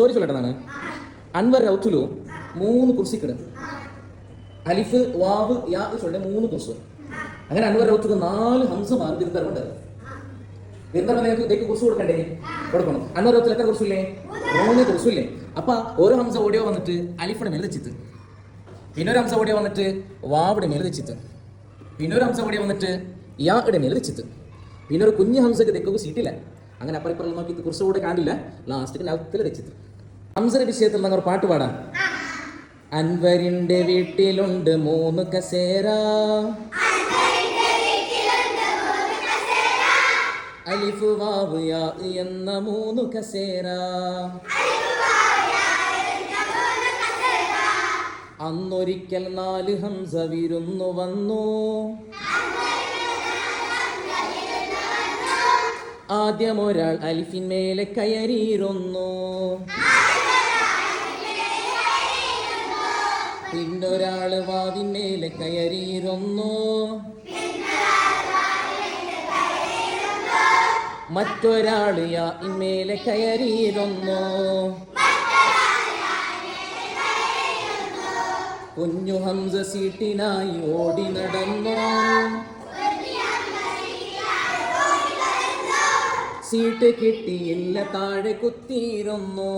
Story ചൊല്ലട്ടതാണ്. Anwar റൗത്തുലു 3 കുർസിക്കിട് അലിഫ് വാവ് യാ ചൊല്ലെ 3 കുർസ്. അങ്ങനെ അൻവർ റൗത്തുലു 4 ഹംസമാർ ബിരുദറുണ്ട്. ബിരുദർ നിങ്ങൾക്ക് കുർസ് കൊടുക്കണ്ടേ? കൊടുക്കണം. അൻവർ റൗത്തുൽ എത്ര കുർസില്ലേ? 3 കുർസില്ലേ? അപ്പൊ ഓരോ ഹംസ ഓടിയോ വന്നിട്ട് അലിഫിയുടെ മേലെ വെച്ചിട്ട്, പിന്നെ ഒരു ഹംസ ഓടിയോ വന്നിട്ട് വാവിടെ മേലെ വെച്ചിട്ട്, പിന്നെ ഒരു ഹംസ ഓടിയോ വന്നിട്ട് യായുടെ മേലെ വെച്ചിട്ട്, പിന്നെ ഒരു കുഞ്ഞു ഹംസക്ക് തെക്കൊക്കെ സീറ്റില്ല. അങ്ങനെ അപ്പുറം നോക്കി കുർസ് കൂടെ കാണില്ല. ലാസ്റ്റ് ലവത്തിൽ വെച്ചിട്ട് ഹംസയുടെ വിഷയത്തിൽ ഞങ്ങൾ പാട്ട് പാടാം. അൻവരിന്റെ വീട്ടിലുണ്ട് 3 കസേര, അലിഫ് വാവ് യാ എന്ന 3 കസേര. അന്നൊരിക്കൽ 4 ഹംസ വിരുന്നു വന്നു. ആദ്യം ഒരാൾ അലിഫിന്മേലെ കയറിയിരുന്നു, പിന്നൊരാള് വാവിന്മേലെ കയറിയിരുന്നു, മറ്റൊരാള് യാഇന്മേലെ കയറിയിരുന്നു. കുഞ്ഞു ഹംസ സീറ്റിനായി ഓടി നടന്നു. സീറ്റ് കിട്ടിയില്ല, താഴെ കുത്തിയിരുന്നു.